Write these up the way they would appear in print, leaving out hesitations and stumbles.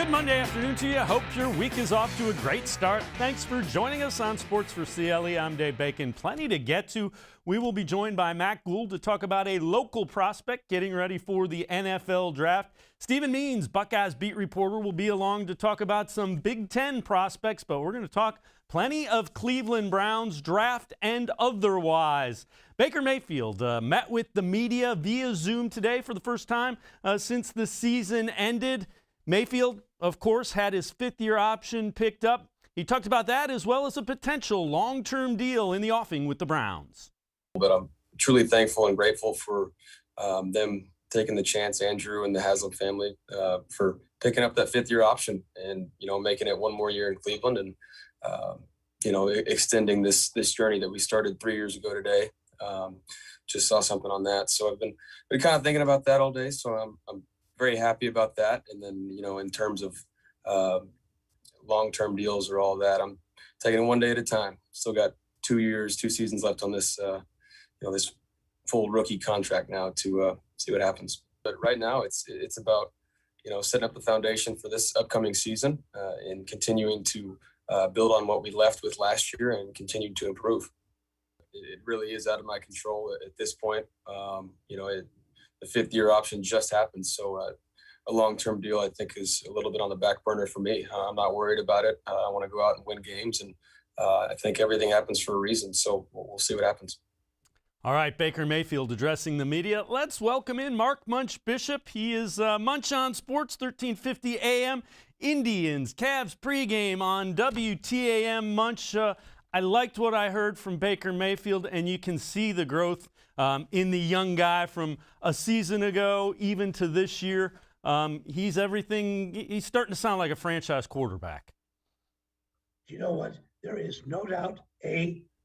Good Monday afternoon to you. Hope your week is off to a great start. Thanks for joining us on Sports4CLE. I'm Dave Bacon. Plenty to get to. We will be joined by Matt Goul to talk about a local prospect getting ready for the NFL draft. Stephen Means, Buckeyes beat reporter, will be along to talk about some Big Ten prospects, but we're going to talk plenty of Cleveland Browns draft and otherwise. Baker Mayfield met with the media via Zoom today for the first time since the season ended. Mayfield, of course, had his fifth-year option picked up. He talked about that as well as a potential long-term deal in the offing with the Browns. But I'm truly thankful and grateful for them taking the chance, Andrew and the Haslam family, for picking up that fifth-year option and, making it one more year in Cleveland and, extending this journey that we started 3 years ago today. Just saw something on that. So I've been kind of thinking about that all day. So I'm very happy about that. And then, in terms of long-term deals or all that, I'm taking it one day at a time. Still got 2 seasons left on this, this full rookie contract now to see what happens. But right now it's about, setting up the foundation for this upcoming season and continuing to build on what we left with last year and continue to improve. It really is out of my control at this point. The fifth-year option just happened, so a long-term deal I think is a little bit on the back burner for me. I'm not worried about it. I want to go out and win games, and I think everything happens for a reason. So we'll see what happens. All right, Baker Mayfield addressing the media. Let's welcome in Mark Munch Bishop. He is Munch on Sports, 1350 AM. Indians, Cavs pregame on WTAM. Munch, I liked what I heard from Baker Mayfield, and you can see the growth in the young guy from a season ago, even to this year. He's everything. He's starting to sound like a franchise quarterback. You know what? There is no doubt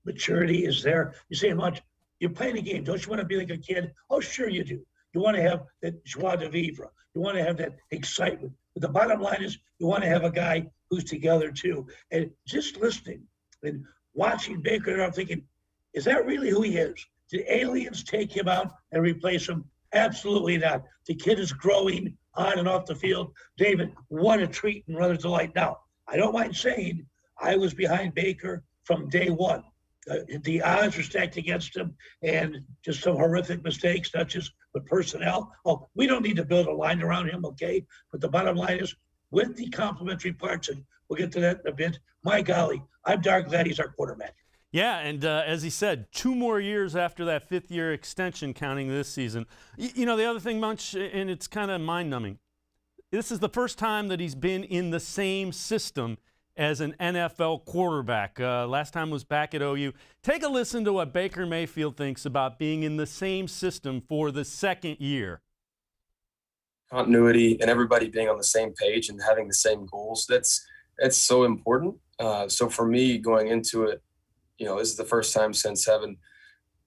maturity is there. You say, Munch, you're playing a game. Don't you want to be like a kid? Oh, sure you do. You want to have that joie de vivre. You want to have that excitement. But the bottom line is you want to have a guy who's together too. And just listening and watching Baker, I'm thinking, is that really who he is? Did aliens take him out and replace him? Absolutely not. The kid is growing on and off the field. David, what a treat and rather delight. Now, I don't mind saying I was behind Baker from day one. The odds were stacked against him, and just some horrific mistakes, not just with personnel. Oh, we don't need to build a line around him, okay? But the bottom line is, with the complementary parts, and we'll get to that in a bit, my golly, I'm darn glad he's our quarterback. Yeah, and as he said, 2 more years after that fifth-year extension, counting this season. The other thing, Munch, and it's kind of mind-numbing, this is the first time that he's been in the same system as an NFL quarterback. Last time was back at OU. Take a listen to what Baker Mayfield thinks about being in the same system for the second year. Continuity and everybody being on the same page and having the same goals, that's so important. So for me, going into it, this is the first time since having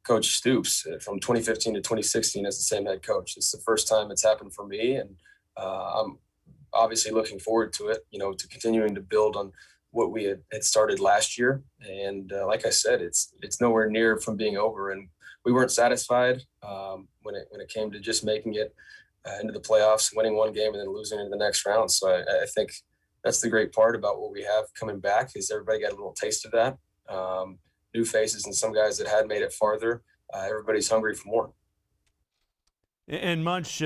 Coach Stoops from 2015 to 2016 as the same head coach. It's the first time it's happened for me, and I'm obviously looking forward to it, to continuing to build on what we had started last year. And like I said, it's nowhere near from being over. And we weren't satisfied when it came to just making it into the playoffs, winning one game and then losing in the next round. So I think that's the great part about what we have coming back is everybody got a little taste of that. New faces and some guys that had made it farther. Everybody's hungry for more. And Munch,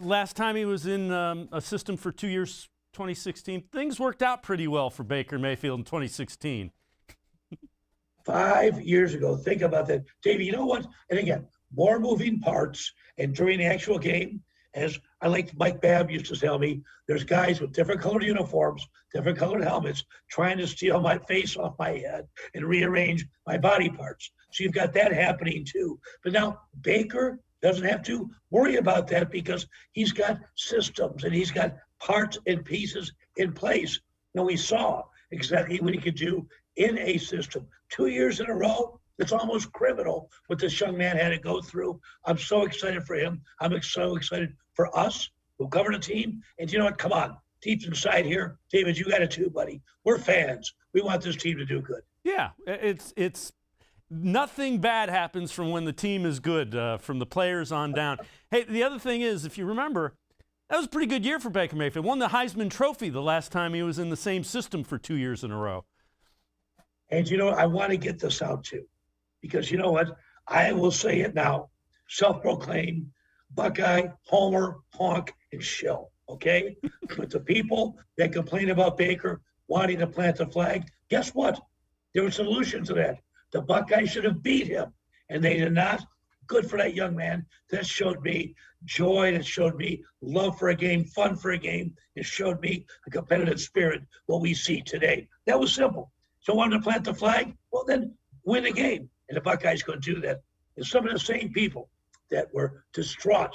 last time he was in a system for 2 years, 2016, things worked out pretty well for Baker Mayfield in 2016. 5 years ago, think about that. Davey, you know what? And again, more moving parts. And during the actual game, as I like Mike Babb used to tell me, there's guys with different colored uniforms, different colored helmets, trying to steal my face off my head and rearrange my body parts. So you've got that happening too. But now Baker doesn't have to worry about that because he's got systems and he's got parts and pieces in place. Now we saw exactly what he could do in a system. 2 years in a row, it's almost criminal what this young man had to go through. I'm so excited for him. I'm so excited for us who cover the team. And you know what? Come on. Deep inside here, David, you got it too, buddy. We're fans. We want this team to do good. Yeah, it's nothing bad happens from when the team is good, from the players on down. Hey, the other thing is, if you remember, That was a pretty good year for Baker Mayfield. Won the Heisman Trophy the last time he was in the same system for 2 years in a row. And I want to get this out too, because you know what? I will say it now, self-proclaimed Buckeye, Homer, honk, and shill, okay? But the people that complain about Baker wanting to plant the flag, guess what? There was a solution to that. The Buckeyes should have beat him, and they did not. Good for that young man. That showed me joy. That showed me love for a game, fun for a game. It showed me a competitive spirit, what we see today. That was simple. So wanted to plant the flag? Well, then win the game. And the Buckeyes couldn't do that. And some of the same people that were distraught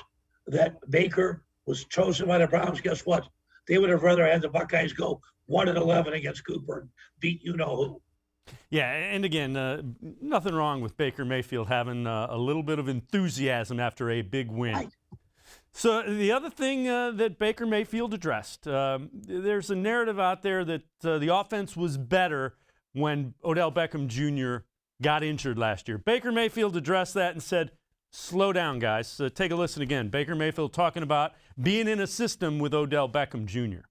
that Baker was chosen by the Browns, guess what? They would have rather had the Buckeyes go 1-11 against Cooper and beat you-know-who. Yeah, and again, nothing wrong with Baker Mayfield having a little bit of enthusiasm after a big win. Right. So the other thing that Baker Mayfield addressed, there's a narrative out there that the offense was better when Odell Beckham Jr. got injured last year. Baker Mayfield addressed that and said, slow down, guys. Take a listen again. Baker Mayfield talking about being in a system with Odell Beckham Jr.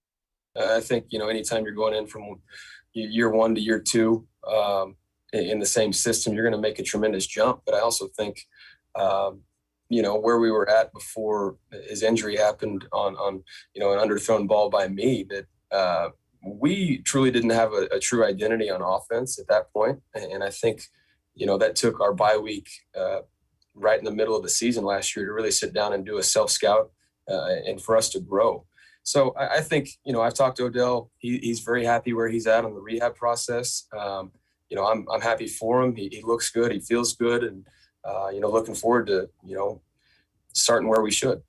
I think, anytime you're going in from year one to year two in the same system, you're going to make a tremendous jump. But I also think, where we were at before his injury happened on an underthrown ball by me, that we truly didn't have a true identity on offense at that point. And I think, that took our bye week right in the middle of the season last year to really sit down and do a self-scout and for us to grow. So I think, I've talked to Odell. He's very happy where he's at on the rehab process. I'm happy for him. He looks good. He feels good. And, looking forward to, starting where we should.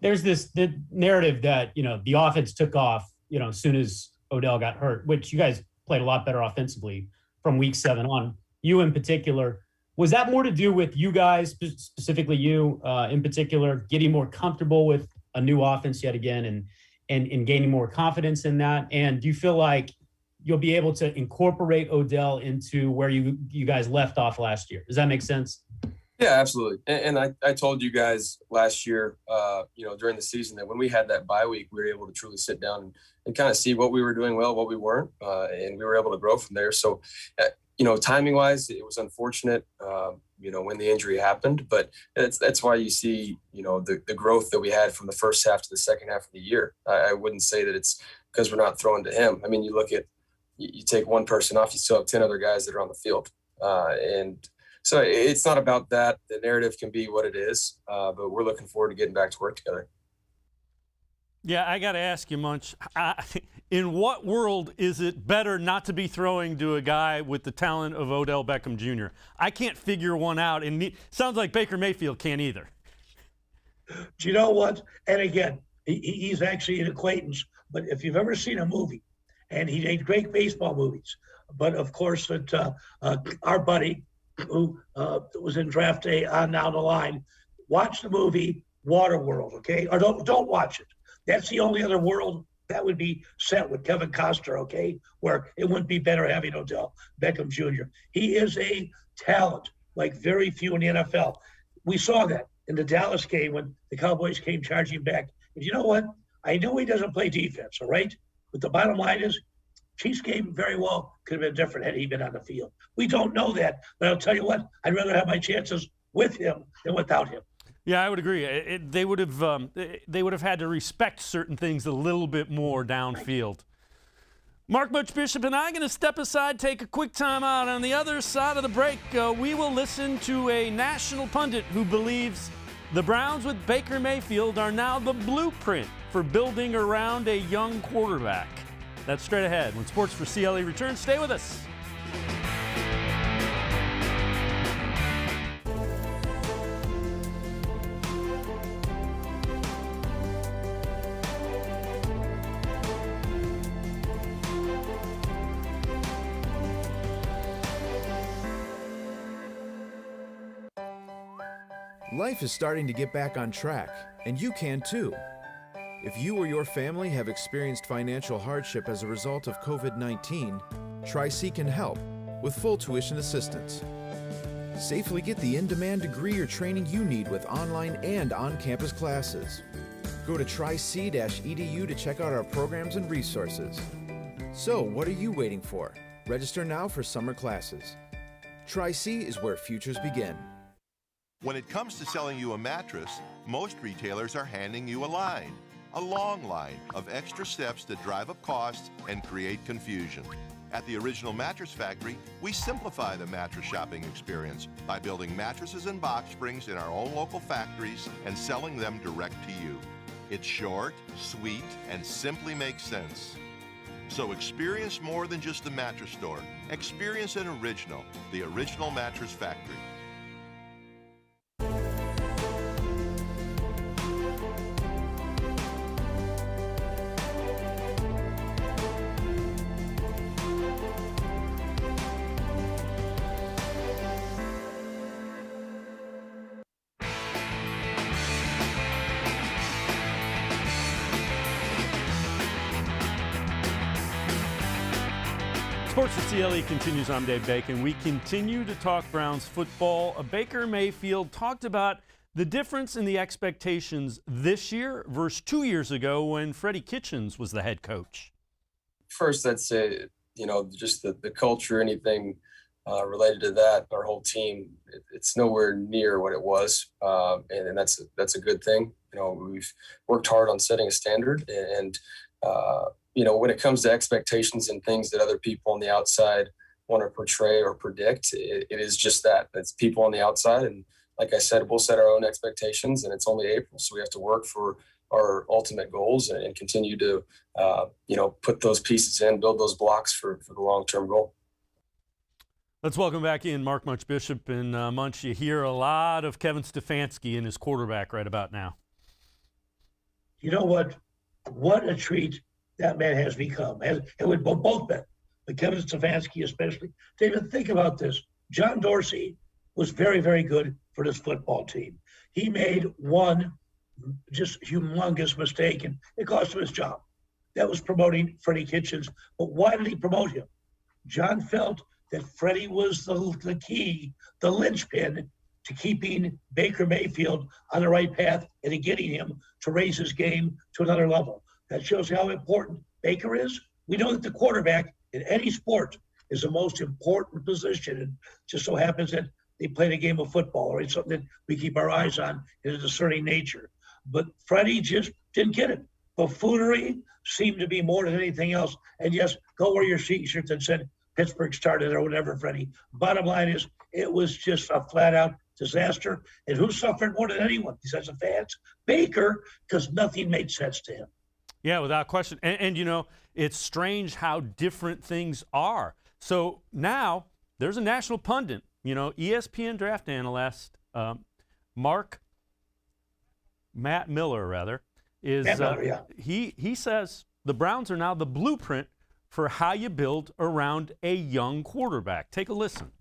There's the narrative that, the offense took off, as soon as Odell got hurt, which you guys played a lot better offensively from week 7 on. You in particular, was that more to do with you guys, specifically you in particular, getting more comfortable with a new offense yet again and gaining more confidence in that? And do you feel like you'll be able to incorporate Odell into where you guys left off last year? Does that make sense? Yeah, absolutely. And I told you guys last year, during the season that when we had that bye week, we were able to truly sit down and kind of see what we were doing well, what we weren't, and we were able to grow from there. So, timing wise, it was unfortunate, when the injury happened, but that's why you see, the growth that we had from the first half to the second half of the year. I wouldn't say that it's because we're not throwing to him. I mean, you take one person off, you still have 10 other guys that are on the field. And so it's not about that. The narrative can be what it is, but we're looking forward to getting back to work together. Yeah, I got to ask you, Munch, in what world is it better not to be throwing to a guy with the talent of Odell Beckham Jr.? I can't figure one out, and it sounds like Baker Mayfield can't either. Do you know what? And again, he's actually an acquaintance, but if you've ever seen a movie, and he made great baseball movies, but of course, our buddy who was in draft day on down the line, watch the movie Waterworld, okay? Or don't watch it. That's the only other world that would be set with Kevin Costner, okay? Where it wouldn't be better having Odell Beckham Jr. He is a talent like very few in the NFL. We saw that in the Dallas game when the Cowboys came charging back. And you know what? I know he doesn't play defense, all right? But the bottom line is, Chiefs game very well could have been different had he been on the field. We don't know that, but I'll tell you what, I'd rather have my chances with him than without him. Yeah, I would agree. They would have had to respect certain things a little bit more downfield. Munch Bishop and I are going to step aside, take a quick time out. On the other side of the break, we will listen to a national pundit who believes the Browns with Baker Mayfield are now the blueprint for building around a young quarterback. That's straight ahead. When Sports4CLE returns, stay with us. Life is starting to get back on track, and you can too. If you or your family have experienced financial hardship as a result of COVID-19, Tri-C can help with full tuition assistance. Safely get the in-demand degree or training you need with online and on-campus classes. Go to tric-edu to check out our programs and resources. So, what are you waiting for? Register now for summer classes. Tri-C is where futures begin. When it comes to selling you a mattress, most retailers are handing you a long line of extra steps that drive up costs and create confusion. At the Original Mattress Factory, we simplify the mattress shopping experience by building mattresses and box springs in our own local factories and selling them direct to you. It's short, sweet, and simply makes sense. So experience more than just the mattress store. Experience an original, the Original Mattress Factory. Sports4CLE continues. I'm Dave Bacon. We continue to talk Browns football. Baker Mayfield talked about the difference in the expectations this year versus 2 years ago when Freddie Kitchens was the head coach. First, I'd say, just the culture, anything related to that, our whole team, it's nowhere near what it was. And that's a good thing. We've worked hard on setting a standard and when it comes to expectations and things that other people on the outside want to portray or predict, it is just that. It's people on the outside. And like I said, we'll set our own expectations, and it's only April. So we have to work for our ultimate goals and continue to, put those pieces in, build those blocks for the long-term goal. Let's welcome back in Munch Bishop. And Munch, you hear a lot of Kevin Stefanski and his quarterback right about now. You know what? What a treat that man has become. And with both men, but Kevin Stefanski especially. David, think about this. John Dorsey was very, very good for this football team. He made one just humongous mistake, and it cost him his job. That was promoting Freddie Kitchens. But why did he promote him? John felt that Freddie was the key, the linchpin to keeping Baker Mayfield on the right path and to getting him to raise his game to another level. That shows how important Baker is. We know that the quarterback in any sport is the most important position. And just so happens that they played a game of football, or it's something that we keep our eyes on in a discerning nature. But Freddie just didn't get it. Buffoonery seemed to be more than anything else. And yes, go wear your t-shirt that said Pittsburgh started or whatever, Freddie. Bottom line is, it was just a flat-out disaster. And who suffered more than anyone besides the fans? Baker, because nothing made sense to him. Yeah, without question. And it's strange how different things are. So now there's a national pundit, ESPN draft analyst, Matt Miller, he says the Browns are now the blueprint for how you build around a young quarterback. Take a listen.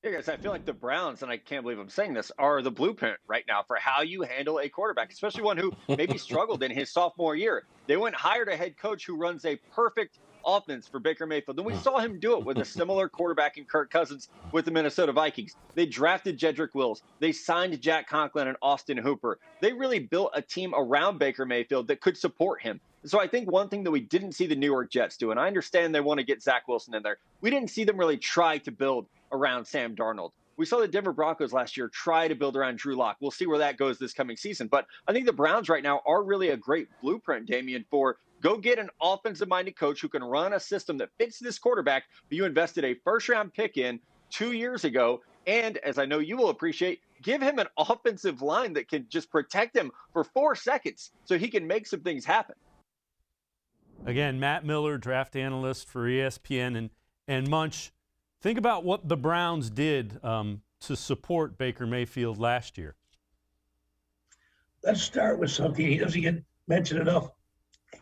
Yeah, guys, I feel like the Browns, and I can't believe I'm saying this, are the blueprint right now for how you handle a quarterback, especially one who maybe struggled in his sophomore year. They went and hired a head coach who runs a perfect offense for Baker Mayfield. And we saw him do it with a similar quarterback in Kirk Cousins with the Minnesota Vikings. They drafted Jedrick Wills. They signed Jack Conklin and Austin Hooper. They really built a team around Baker Mayfield that could support him. So I think one thing that we didn't see the New York Jets do, and I understand they want to get Zach Wilson in there, we didn't see them really try to build around Sam Darnold. We saw the Denver Broncos last year try to build around Drew Lock. We'll see where that goes this coming season. But I think the Browns right now are really a great blueprint, Damian, for go get an offensive-minded coach who can run a system that fits this quarterback that you invested a first-round pick in 2 years ago. And as I know you will appreciate, give him an offensive line that can just protect him for 4 seconds so he can make some things happen. Again, Matt Miller, draft analyst for ESPN. And Munch, think about what the Browns did to support Baker Mayfield last year. Let's start with something he doesn't get mentioned enough.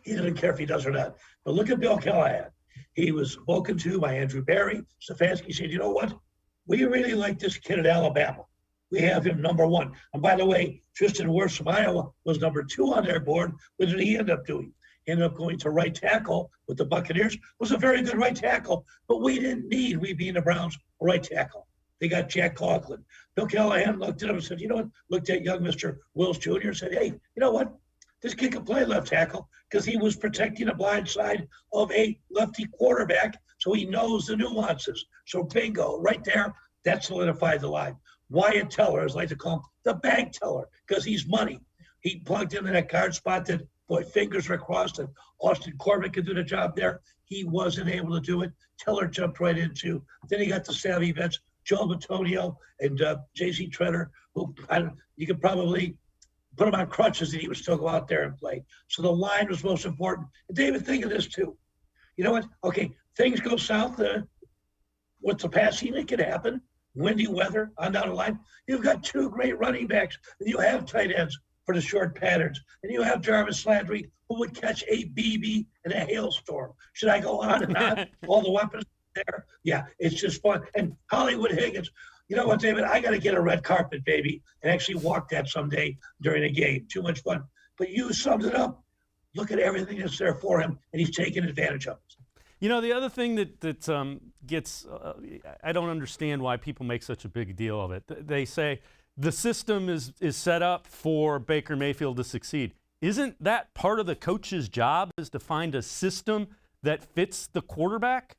He doesn't care if he does or not. But look at Bill Callahan. He was spoken to by Andrew Berry. Stefanski said, you know what? We really like this kid at Alabama. We have him number 1. And by the way, Tristan Wirfs from Iowa was number 2 on their board. What did he end up doing? He ended up going to right tackle with the Buccaneers. Was a very good right tackle, but we being the Browns, a right tackle. They got Jack Conklin. Bill Callahan looked at him and said, you know what? Looked at young Mr. Wills Jr. and said, hey, you know what? This kid could play left tackle because he was protecting the blind side of a lefty quarterback, so he knows the nuances. So bingo, right there, that solidified the line. Wyatt Teller, as I like to call him, the bank teller, because he's money. He plugged into that guard spot that, boy, fingers were crossed, and Austin Corbett could do the job there. He wasn't able to do it. Teller jumped right into. Then he got the savvy vets, Joe Batonio and J.C. Treader, who you could probably put him on crutches and he would still go out there and play. So the line was most important. And David, think of this too. You know what? Okay, things go south. With the passing, it can happen. Windy weather on down the line. You've got two great running backs, and you have tight ends for the short patterns. And you have Jarvis Landry, who would catch a BB in a hailstorm. Should I go on and on? All the weapons there. Yeah, it's just fun. And Hollywood Higgins. You know what, David? I got to get a red carpet, baby, and actually walk that someday during a game. Too much fun. But you summed it up. Look at everything that's there for him, and he's taking advantage of it. You know, the other thing that gets, I don't understand why people make such a big deal of it. They say the system is set up for Baker Mayfield to succeed. Isn't that part of the coach's job, is to find a system that fits the quarterback?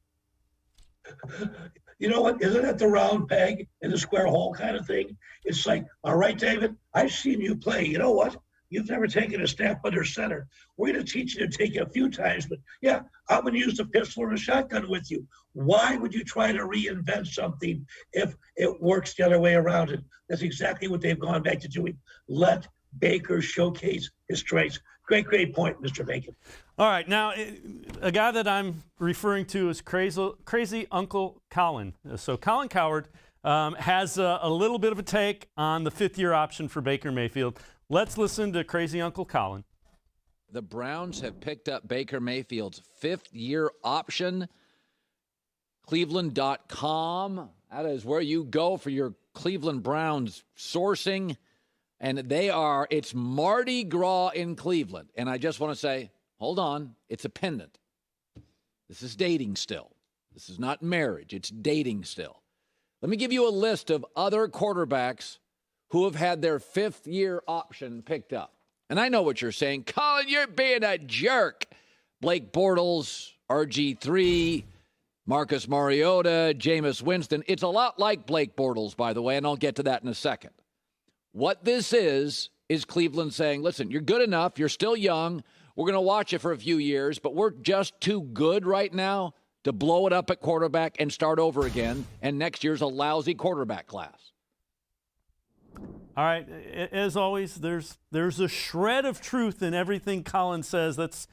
You know what? Isn't that the round peg in the square hole kind of thing? It's like, all right, David, I've seen you play. You know what? You've never taken a snap under center. We're going to teach you to take it a few times, but yeah, I'm going to use the pistol or a shotgun with you. Why would you try to reinvent something if it works the other way around? And that's exactly what they've gone back to doing. Let Baker showcase his strengths. Great point, Mr. Bacon. All right, now a guy that I'm referring to is Crazy Uncle Colin. So Colin Cowherd has a little bit of a take on the fifth-year option for Baker Mayfield. Let's listen to Crazy Uncle Colin. The Browns have picked up Baker Mayfield's fifth-year option. Cleveland.com, that is where you go for your Cleveland Browns sourcing. And it's Mardi Gras in Cleveland. And I just want to say, hold on, it's a pendant. This is dating still. This is not marriage, it's dating still. Let me give you a list of other quarterbacks who have had their fifth-year option picked up. And I know what you're saying. Colin, you're being a jerk. Blake Bortles, RG3, Marcus Mariota, Jameis Winston. It's a lot like Blake Bortles, by the way, and I'll get to that in a second. What this is Cleveland saying, listen, you're good enough. You're still young. We're going to watch you for a few years, but we're just too good right now to blow it up at quarterback and start over again. And next year's a lousy quarterback class. All right. As always, there's a shred of truth in everything Colin says. That's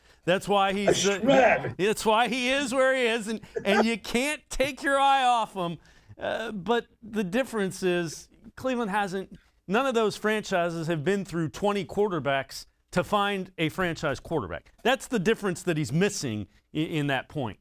why he's that's why he is where he is, and you can't take your eye off him. But the difference is Cleveland hasn't. None of those franchises have been through 20 quarterbacks to find a franchise quarterback. That's the difference that he's missing in that point.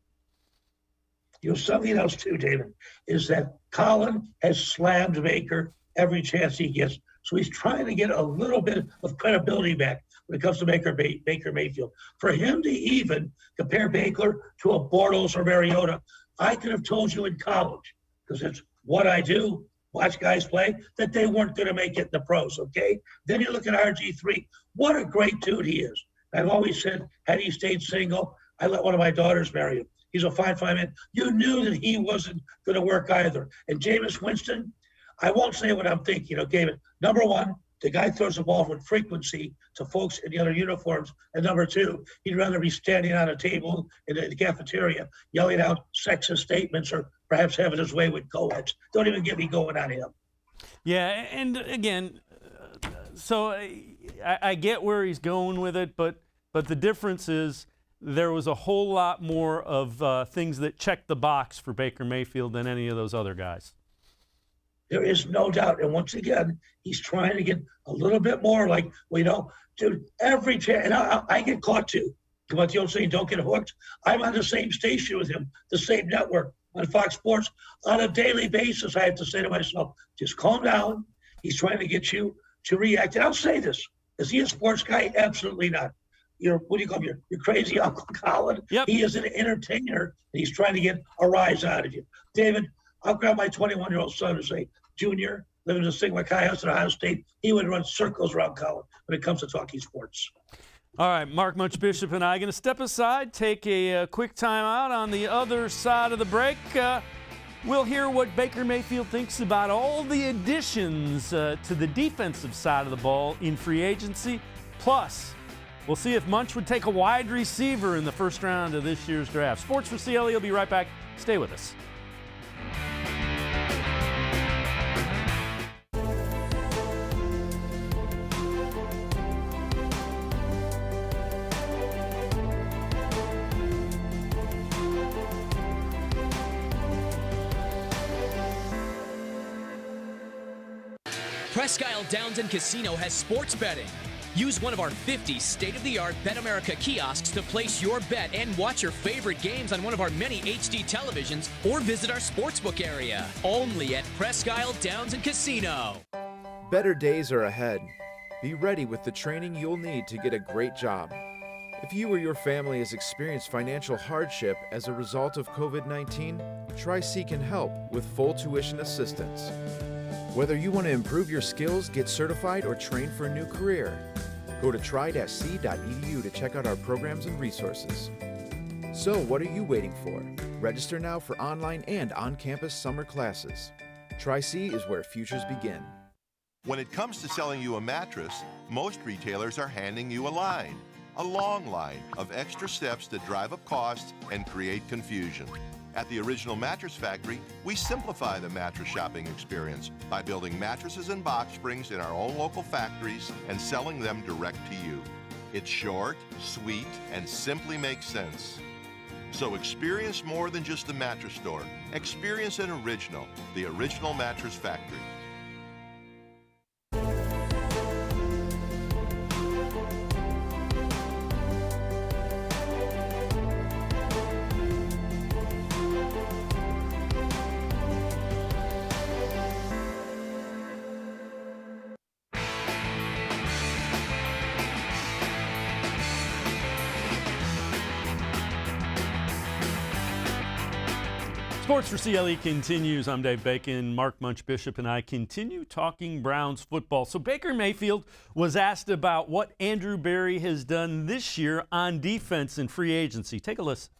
You know, something else too, David, is that Colin has slammed Baker every chance he gets. So he's trying to get a little bit of credibility back when it comes to Baker Mayfield. For him to even compare Baker to a Bortles or Mariota, I could have told you in college, because it's what I do, watch guys play, that they weren't going to make it in the pros, okay? Then you look at RG3. What a great dude he is. I've always said, had he stayed single, I let one of my daughters marry him. He's a fine man. You knew that he wasn't going to work either. And Jameis Winston, I won't say what I'm thinking, okay? But number one, the guy throws the ball with frequency to folks in the other uniforms. And number two, he'd rather be standing on a table in the cafeteria yelling out sexist statements or perhaps having his way with co-eds. Don't even get me going on him. Yeah, and again, so I get where he's going with it, but the difference is there was a whole lot more of things that checked the box for Baker Mayfield than any of those other guys. There is no doubt. And once again, he's trying to get a little bit more like, well, you know, dude, every chance, and I get caught too. But the old saying, don't get hooked. I'm on the same station with him, the same network on Fox Sports on a daily basis. I have to say to myself, just calm down. He's trying to get you to react. And I'll say this, is he a sports guy? Absolutely not. You're, what do you call him? You're crazy Uncle Colin. Yep. He is an entertainer, and he's trying to get a rise out of you. David, I'll grab my 21-year-old son and say, Junior, living in the Sigma Chi House at Ohio State, he would run circles around Colin when it comes to talking sports. All right, Mark Munch Bishop and I are going to step aside, take a quick time out. On the other side of the break, we'll hear what Baker Mayfield thinks about all the additions to the defensive side of the ball in free agency. Plus, we'll see if Munch would take a wide receiver in the first round of this year's draft. Sports for CLE will be right back. Stay with us. Presque Isle Downs and Casino has sports betting. Use one of our 50 state-of-the-art Bet America kiosks to place your bet and watch your favorite games on one of our many HD televisions or visit our sportsbook area. Only at Presque Isle Downs and Casino. Better days are ahead. Be ready with the training you'll need to get a great job. If you or your family has experienced financial hardship as a result of COVID-19, Tri-C can help with full tuition assistance. Whether you want to improve your skills, get certified, or train for a new career, go to tri-c.edu to check out our programs and resources. So what are you waiting for? Register now for online and on-campus summer classes. Tri-C is where futures begin. When it comes to selling you a mattress, most retailers are handing you a long line of extra steps that drive up costs and create confusion. At the Original Mattress Factory, we simplify the mattress shopping experience by building mattresses and box springs in our own local factories and selling them direct to you. It's short, sweet, and simply makes sense. So experience more than just the mattress store. Experience an original, the Original Mattress Factory. Sports for CLE continues. I'm Dave Bacon. Mark Munch Bishop and I continue talking Browns football. So Baker Mayfield was asked about what Andrew Berry has done this year on defense in free agency. Take a listen.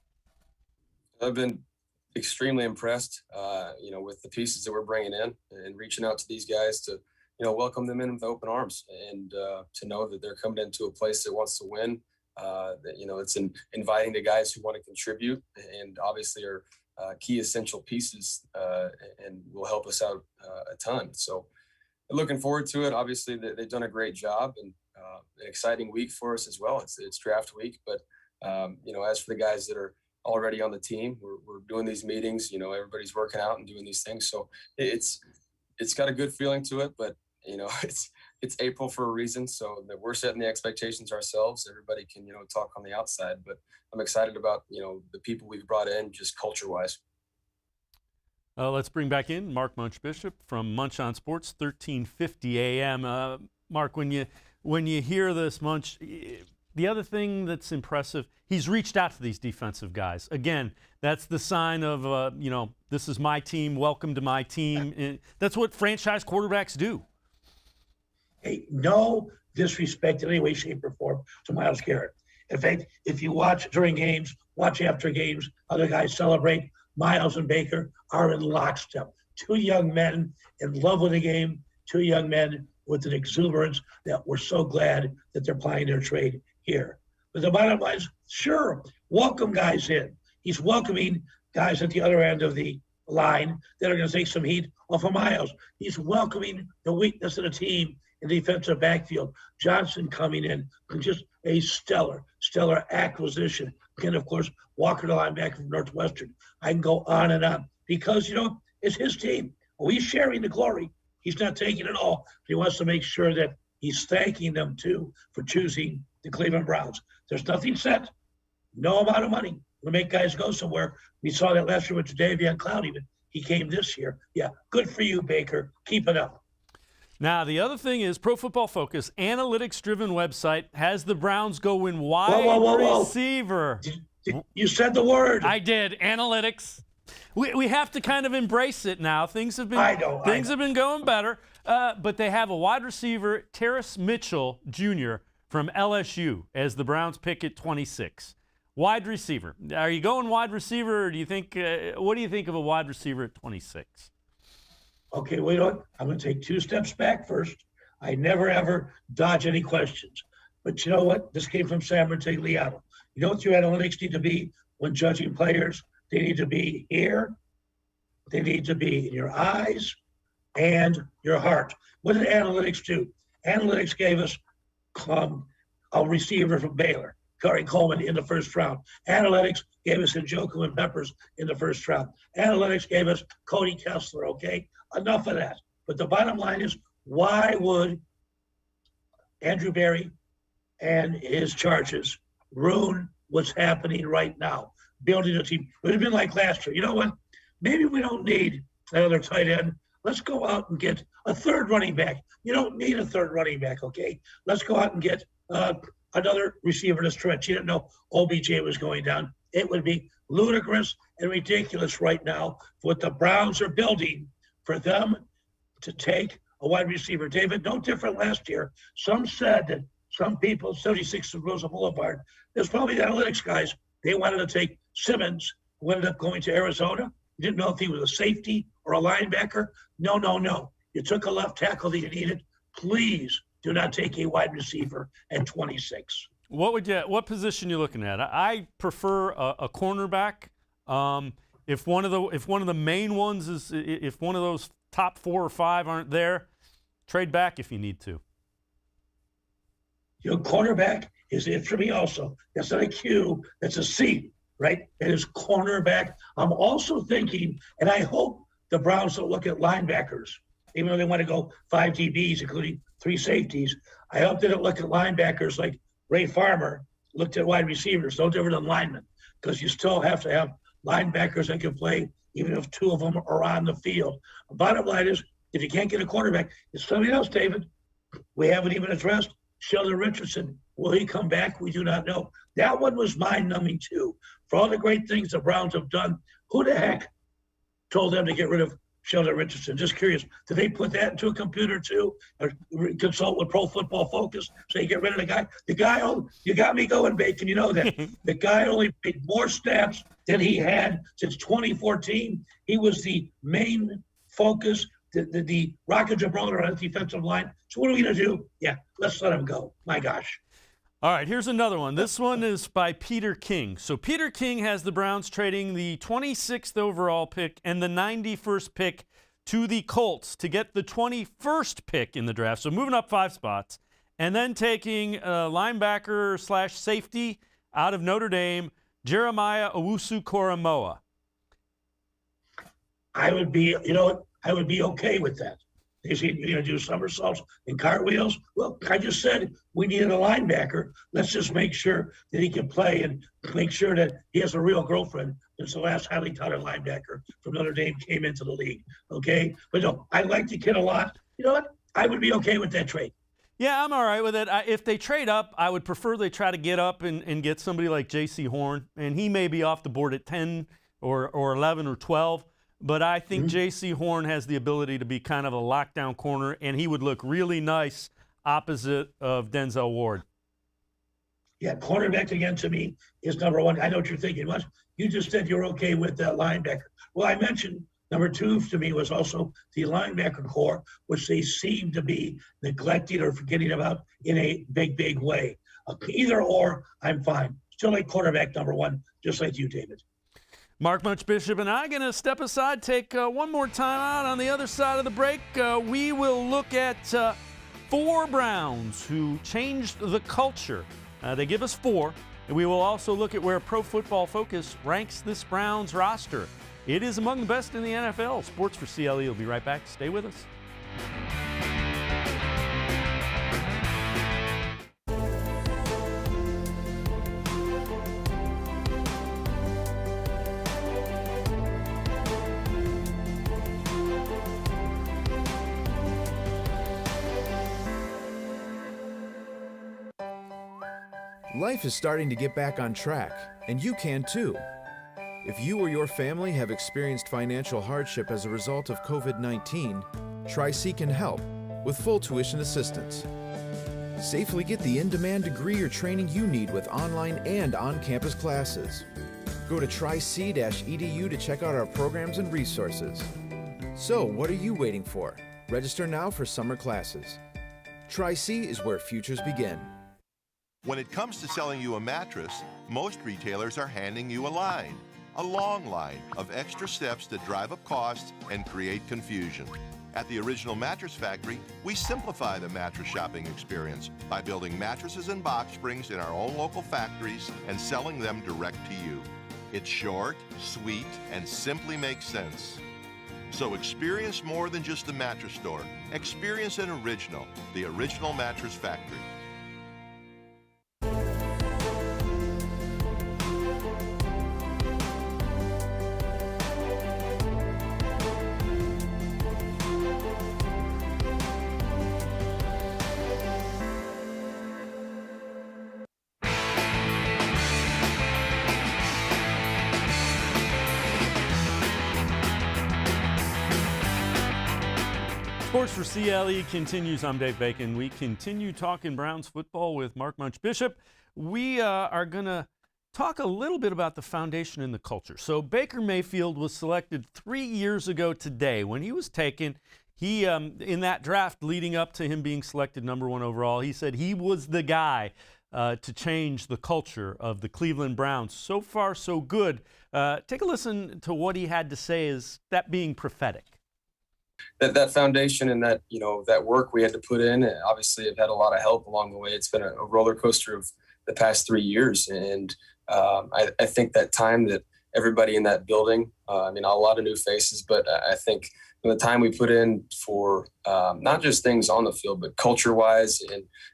I've been extremely impressed, with the pieces that we're bringing in and reaching out to these guys to, welcome them in with open arms and to know that they're coming into a place that wants to win. It's inviting the guys who want to contribute and obviously are key essential pieces and will help us out a ton. So looking forward to it. Obviously they've done a great job and an exciting week for us as well. It's draft week, but as for the guys that are already on the team, we're doing these meetings, everybody's working out and doing these things. So it's got a good feeling to it, but it's April for a reason. So that we're setting the expectations ourselves. Everybody can, talk on the outside, but I'm excited about, the people we've brought in just culture-wise. Let's bring back in Mark Munch Bishop from Munch on Sports, 1350 AM. Mark, when you hear this, Munch, the other thing that's impressive, he's reached out to these defensive guys. Again, that's the sign of, this is my team, welcome to my team. And that's what franchise quarterbacks do. Hey, no disrespect in any way, shape, or form to Myles Garrett. In fact, if you watch during games, watch after games, other guys celebrate, Myles and Baker are in lockstep. Two young men in love with the game, two young men with an exuberance that we're so glad that they're plying their trade here. But the bottom line is, sure, welcome guys in. He's welcoming guys at the other end of the line that are going to take some heat off of Myles. He's welcoming the weakness of the team in the defensive backfield. Johnson coming in, just a stellar acquisition. And of course, Walker, the linebacker from Northwestern. I can go on and on because, it's his team. Well, he's sharing the glory. He's not taking it all. But he wants to make sure that he's thanking them too for choosing the Cleveland Browns. There's nothing set. No amount of money will make guys go somewhere. We saw that last year with Jadeveon Clowney, but he came this year. Yeah, good for you, Baker. Keep it up. Now, the other thing is Pro Football Focus, analytics-driven website, has the Browns go in wide receiver. You said the word. I did. Analytics. We have to kind of embrace it now. Things have been going better. But they have a wide receiver, Terrace Mitchell Jr. from LSU as the Browns pick at 26. Wide receiver. Are you going wide receiver, or do you think? What do you think of a wide receiver at 26? Okay, wait on. I'm going to take 2 steps back first. I never, ever dodge any questions. But you know what? This came from San Bernardino. You know what your analytics need to be when judging players? They need to be here. They need to be in your eyes and your heart. What did analytics do? Analytics gave us a receiver from Baylor, Corey Coleman, in the first round. Analytics gave us Njoku and Peppers in the first round. Analytics gave us Cody Kessler, okay? Enough of that. But the bottom line is, why would Andrew Berry and his Chargers ruin what's happening right now? Building a team. It would have been like last year. You know what? Maybe we don't need another tight end. Let's go out and get a third running back. You don't need a third running back, okay? Let's go out and get another receiver to stretch. You didn't know OBJ was going down. It would be ludicrous and ridiculous right now for what the Browns are building for them to take a wide receiver. David, no different last year. Some said that some people, 76 of Rosa Boulevard, there's probably the analytics guys, they wanted to take Simmons, who ended up going to Arizona. You didn't know if he was a safety or a linebacker. No. You took a left tackle that you needed. Please do not take a wide receiver at 26. What position you looking at? I prefer a cornerback. If one of the main ones is, if one of those top 4 or 5 aren't there, trade back if you need to. Your cornerback is it for me also. That's not a Q, that's a C, right? It is cornerback. I'm also thinking, and I hope the Browns don't look at linebackers, even though they want to go 5 DBs, including 3 safeties. I hope they don't look at linebackers like Ray Farmer looked at wide receivers, no different than linemen, because you still have to have linebackers that can play even if 2 of them are on the field. The bottom line is, if you can't get a quarterback, it's something else, David. We haven't even addressed Sheldon Richardson. Will he come back? We do not know. That one was mind-numbing too. For all the great things the Browns have done, who the heck told them to get rid of Sheldon Richardson? Just curious. Did they put that into a computer too? Or consult with Pro Football Focus so you get rid of the guy? The guy, you got me going, Bacon. You know that. The guy only played more snaps than he had since 2014. He was the main focus, the Rock of Gibraltar on the defensive line. So what are we going to do? Yeah, let's let him go. My gosh. All right, here's another one. This one is by Peter King. So Peter King has the Browns trading the 26th overall pick and the 91st pick to the Colts to get the 21st pick in the draft. So moving up 5 spots, and then taking linebacker / safety out of Notre Dame, Jeremiah Owusu-Koramoah. I would be okay with that. Is he going to do somersaults and cartwheels? Well, I just said we needed a linebacker. Let's just make sure that he can play and make sure that he has a real girlfriend since the last highly touted linebacker from Notre Dame came into the league. Okay? But no, I like the kid a lot. You know what? I would be okay with that trade. Yeah, I'm all right with it. If they trade up, I would prefer they try to get up and get somebody like J.C. Horn, and he may be off the board at 10 or 11 or 12. But I think J.C. Horn has the ability to be kind of a lockdown corner, and he would look really nice opposite of Denzel Ward. Yeah, cornerback again to me is number 1. I know what you're thinking. What? You just said you're okay with that linebacker. Well, I mentioned number 2 to me was also the linebacker core, which they seem to be neglecting or forgetting about in a big, big way. Either or, I'm fine. Still like quarterback number 1, just like you, David. Mark Munch Bishop and I are going to step aside, take one more time out. On the other side of the break, we will look at 4 Browns who changed the culture. They give us 4, and we will also look at where Pro Football Focus ranks this Browns roster. It is among the best in the NFL. Sports for CLE will be right back. Stay with us. Life is starting to get back on track, and you can too. If you or your family have experienced financial hardship as a result of COVID-19, try Seek and Help with full tuition assistance. Safely get the in-demand degree or training you need with online and on-campus classes. Go to tric-edu to check out our programs and resources. So, what are you waiting for? Register now for summer classes. Tri-C is where futures begin. When it comes to selling you a mattress, most retailers are handing you a long line of extra steps that drive up costs and create confusion. At the Original Mattress Factory, we simplify the mattress shopping experience by building mattresses and box springs in our own local factories and selling them direct to you. It's short, sweet, and simply makes sense. So experience more than just the mattress store. Experience an original, the Original Mattress Factory. Sports4CLE continues. I'm Dave Bacon. We continue talking Browns football with Munch Bishop. We are going to talk a little bit about the foundation and the culture. So Baker Mayfield was selected 3 years ago today. When he was taken, he in that draft leading up to him being selected #1 overall, he said he was the guy to change the culture of the Cleveland Browns. So far, so good. Take a listen to what he had to say, is that being prophetic. That foundation and that, that work we had to put in, and obviously I've had a lot of help along the way. It's been a roller coaster of the past 3 years. And I think that time that everybody in that building, a lot of new faces, but I think the time we put in for not just things on the field, but culture wise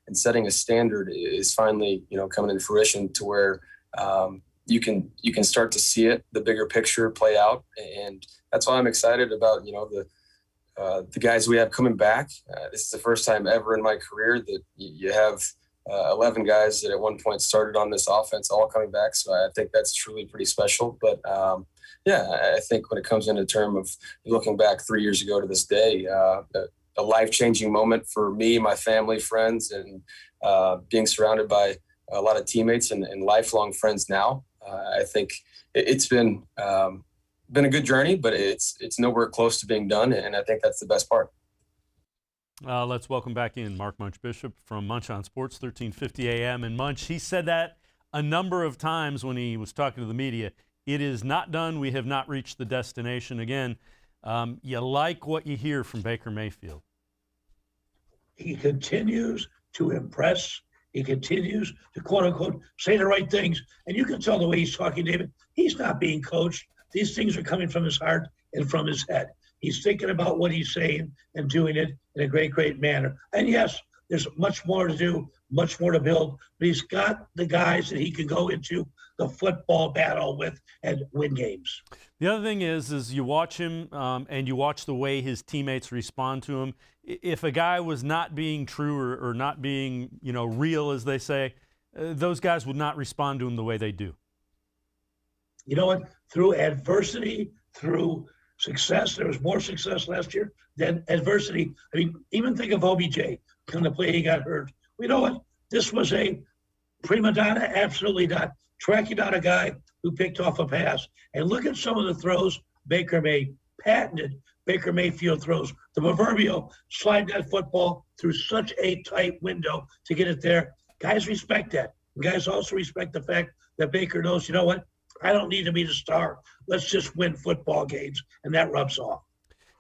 and setting a standard is finally, coming to fruition to where you can start to see it, the bigger picture play out. And that's why I'm excited about, the guys we have coming back. This is the first time ever in my career that you have 11 guys that at one point started on this offense all coming back. So I think that's truly pretty special. But I think when it comes into term of looking back 3 years ago to this day, a life-changing moment for me, my family, friends, and being surrounded by a lot of teammates and lifelong friends now. I think it's been a good journey, but it's nowhere close to being done, and I think that's the best part. Let's welcome back in Munch Bishop from Munch on Sports, 1350 AM. And Munch, he said that a number of times when he was talking to the media. It is not done. We have not reached the destination. Again, you like what you hear from Baker Mayfield. He continues to impress. He continues to, quote unquote, say the right things. And you can tell the way he's talking, David, he's not being coached. These things are coming from his heart and from his head. He's thinking about what he's saying and doing it in a great, great manner. And yes, there's much more to do, much more to build, but he's got the guys that he can go into the football battle with and win games. The other thing is you watch him and you watch the way his teammates respond to him. If a guy was not being true or not being, real, as they say, those guys would not respond to him the way they do. You know what? Through adversity, through success, there was more success last year than adversity. Even think of OBJ, kind of play he got hurt. You know what? This was a prima donna, absolutely not. Tracking down a guy who picked off a pass. And look at some of the throws Baker made, patented Baker Mayfield throws. The proverbial slide that football through such a tight window to get it there. Guys respect that. And guys also respect the fact that Baker knows, you know what? I don't need to be the star. Let's just win football games, and that rubs off.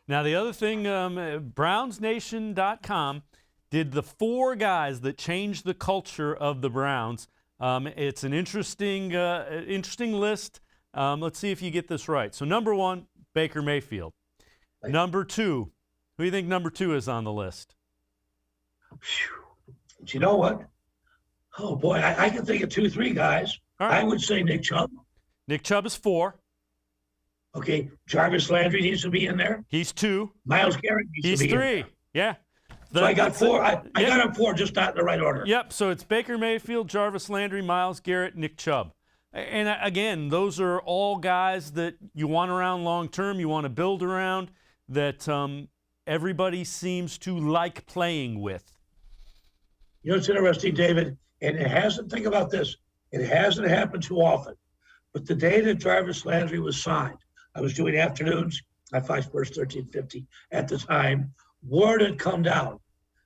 Now, the other thing, BrownsNation.com did the 4 guys that changed the culture of the Browns. It's an interesting list. Let's see if you get this right. So, #1, Baker Mayfield. #2, who do you think #2 is on the list? But you know what? Oh, boy, I can think of 2, 3 guys. Right. I would say Nick Chubb. Nick Chubb is 4. Okay, Jarvis Landry needs to be in there. He's 2. Myles Garrett needs to be 3. in there. Yeah. So I got 4. I got him 4, just not in the right order. Yep. So it's Baker Mayfield, Jarvis Landry, Myles Garrett, Nick Chubb. And again, those are all guys that you want around long term, you want to build around, that everybody seems to like playing with. You know, it's interesting, David, and it hasn't, think about this, it hasn't happened too often, but the day that Jarvis Landry was signed, I was doing afternoons at Fox Sports 1350 at the time, word had come down,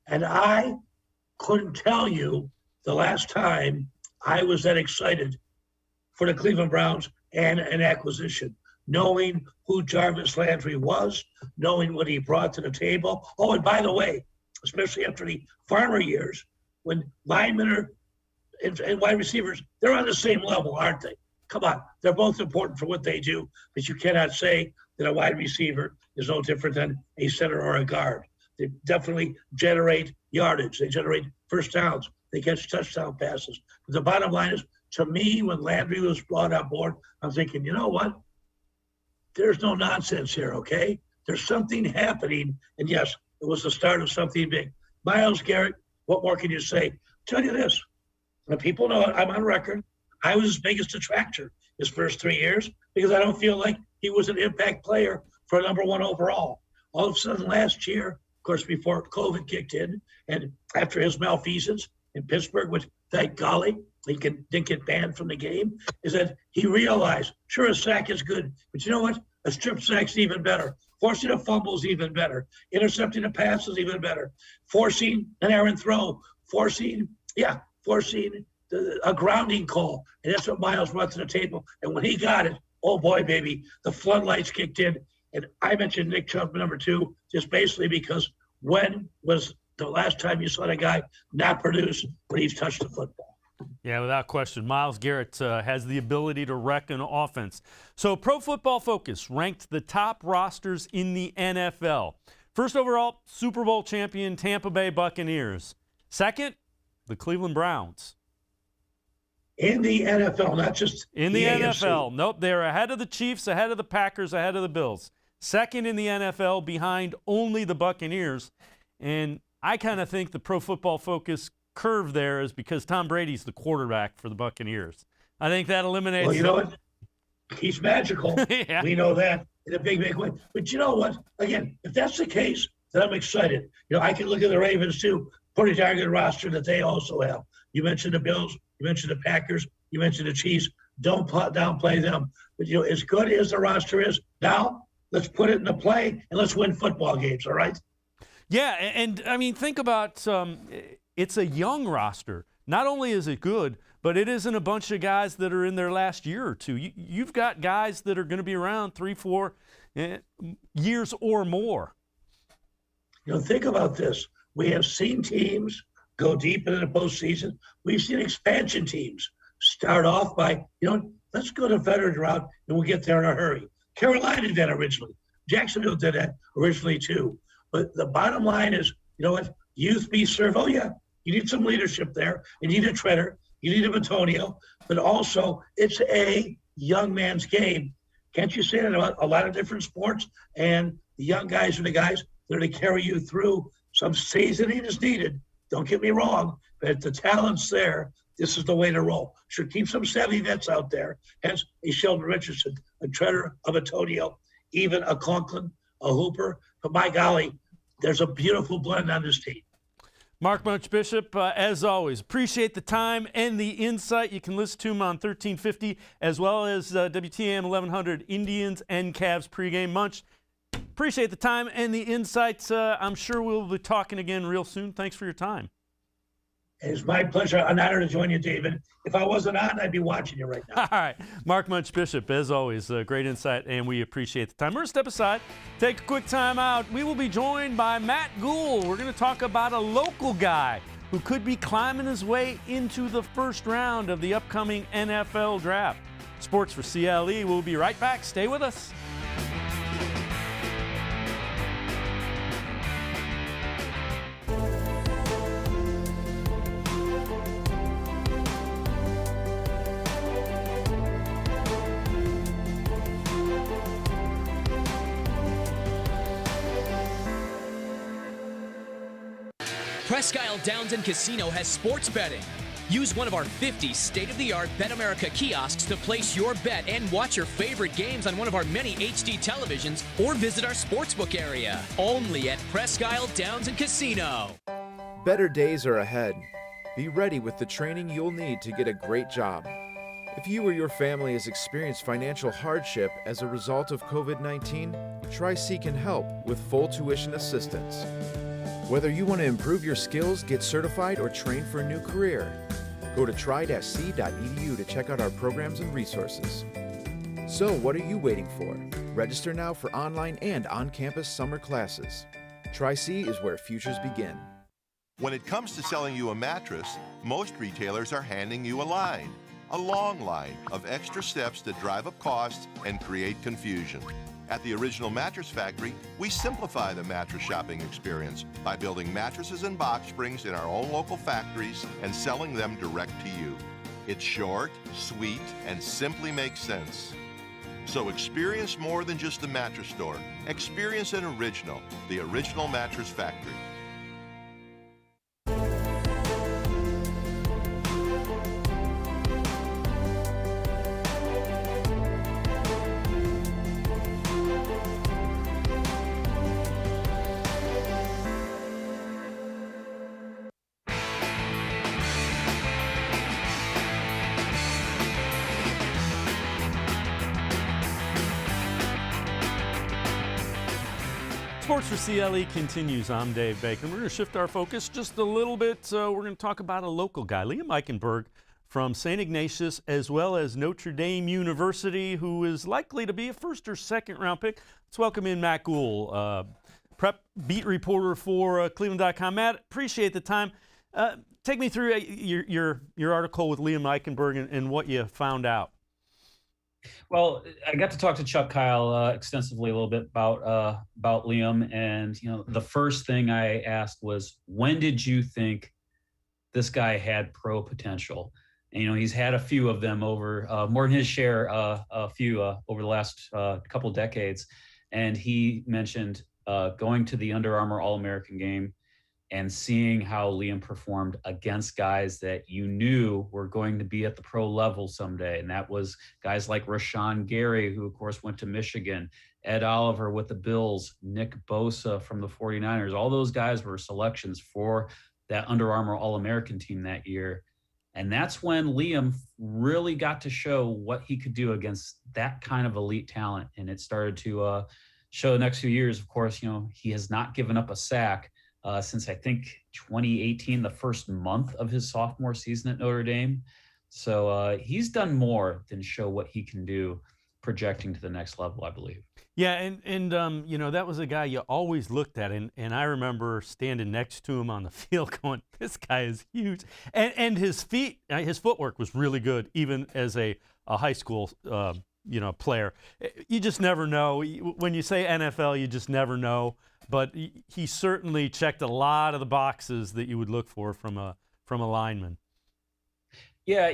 and I couldn't tell you the last time I was that excited for the Cleveland Browns and an acquisition, knowing who Jarvis Landry was, knowing what he brought to the table. Oh, and by the way, especially after the Farmer years, when linemen and wide receivers, they're on the same level, aren't they? Come on, they're both important for what they do, but you cannot say that a wide receiver is no different than a center or a guard. They definitely generate yardage. They generate first downs. They catch touchdown passes. But the bottom line is, to me, when Landry was brought on board, I'm thinking, you know what? There's no nonsense here, okay? There's something happening. And yes, it was the start of something big. Myles Garrett, what more can you say? Tell you this, and people know it, I'm on record. I was his biggest detractor his first 3 years because I don't feel like he was an impact player for number one overall. All of a sudden last year, of course, before COVID kicked in and after his malfeasance in Pittsburgh, which thank golly, he didn't get banned from the game, is that he realized, sure, a sack is good, but you know what? A strip sack's even better. Forcing a fumble is even better. Intercepting a pass is even better. Forcing an errant throw. Forcing a grounding call. And that's what Myles brought to the table. And when he got it, oh boy, baby, the floodlights kicked in. And I mentioned Nick Chubb, number 2, just basically because when was the last time you saw the guy not produce when he's touched the football? Yeah, without question. Myles Garrett has the ability to wreck an offense. So Pro Football Focus ranked the top rosters in the NFL. First overall, Super Bowl champion Tampa Bay Buccaneers. Second, the Cleveland Browns. In the NFL, not just in the NFL. AFC. Nope, they're ahead of the Chiefs, ahead of the Packers, ahead of the Bills. Second in the NFL behind only the Buccaneers. And I kind of think the Pro Football Focus curve there is because Tom Brady's the quarterback for the Buccaneers. I think that eliminates. Well, you know what? He's magical. Yeah. We know that in a big, big way. But you know what? Again, if that's the case, then I'm excited. You know, I can look at the Ravens too. Pretty darn good roster that they also have. You mentioned the Bills. You mentioned the Packers. You mentioned the Chiefs. Don't downplay them. But, you know, as good as the roster is, now let's put it into play and let's win football games, all right? Yeah, and I mean, think about it's a young roster. Not only is it good, but it isn't a bunch of guys that are in their last year or two. You've got guys that are going to be around 3-4 years or more. You know, think about this. We have seen teams go deep into the postseason. We've seen expansion teams start off by, you know, let's go the veteran route and we'll get there in a hurry. Carolina did that originally. Jacksonville did that originally too. But the bottom line is, you know what? Youth be served. Oh, yeah, you need some leadership there. You need a treader. You need a Batonio. But also, it's a young man's game. Can't you say that about a lot of different sports? And the young guys are the guys that are to carry you through. Some seasoning is needed. Don't get me wrong. But if the talent's there, this is the way to roll. Should keep some savvy vets out there. Hence, a Sheldon Richardson, a treader, a Batonio, even a Conklin, a Hooper. But my golly, there's a beautiful blend on this team. Mark Munch Bishop, as always, appreciate the time and the insight. You can listen to him on 1350 as well as WTAM 1100 Indians and Cavs pregame. Munch, appreciate the time and the insights. I'm sure we'll be talking again real soon. Thanks for your time. It's my pleasure. An honor to join you, David. If I wasn't on, I'd be watching you right now. All right. Mark Munch Bishop, as always, great insight, and we appreciate the time. We're going to step aside, take a quick time out. We will be joined by Matt Goul. We're going to talk about a local guy who could be climbing his way into the first round of the upcoming NFL draft. Sports for CLE. We'll be right back. Stay with us. Presque Isle Downs and Casino has sports betting. Use one of our 50 state-of-the-art Bet America kiosks to place your bet and watch your favorite games on one of our many HD televisions or visit our sportsbook area. Only at Presque Isle Downs and Casino. Better days are ahead, Be ready with the training you'll need to get a great job. If you or your family has experienced financial hardship as a result of COVID-19, Tri-C can help with full tuition assistance. Whether you want to improve your skills, get certified, or train for a new career, go to tri-c.edu to check out our programs and resources. So what are you waiting for? Register now for online and on-campus summer classes. Tri-C is where futures begin. When it comes to selling you a mattress, most retailers are handing you a line. A long line of extra steps that drive up costs and create confusion. At the Original Mattress Factory, we simplify the mattress shopping experience by building mattresses and box springs in our own local factories and selling them direct to you. It's short, sweet, and simply makes sense. So experience more than just a mattress store. Experience an original, the Original Mattress Factory. Sports4CLE continues. I'm Dave Baker. We're going to shift our focus just a little bit. We're going to talk about a local guy, Liam Eichenberg from St. Ignatius, as well as Notre Dame University, who is likely to be a first or second round pick. Let's welcome in Matt Goul, prep beat reporter for cleveland.com. Matt, appreciate the time. Take me through your article with Liam Eichenberg and what you found out. Well, I got to talk to Chuck Kyle extensively a little bit about Liam, and the first thing I asked was, when did you think this guy had pro potential? And he's had a few of them over more than his share, a few over the last couple decades, and he mentioned going to the Under Armour All-American game and seeing how Liam performed against guys that you knew were going to be at the pro level someday. And that was guys like Rashawn Gary, who of course went to Michigan, Ed Oliver with the Bills, Nick Bosa from the 49ers. All those guys were selections for that Under Armour All-American team that year. And that's when Liam really got to show what he could do against that kind of elite talent. And it started to show the next few years. Of course, he has not given up a sack since I think 2018, the first month of his sophomore season at Notre Dame. So he's done more than show what he can do projecting to the next level, I believe. Yeah, and that was a guy you always looked at, and I remember standing next to him on the field going, this guy is huge. And his footwork was really good, even as a high school player. You just never know. When you say NFL, you just never know. But he certainly checked a lot of the boxes that you would look for from a lineman. Yeah,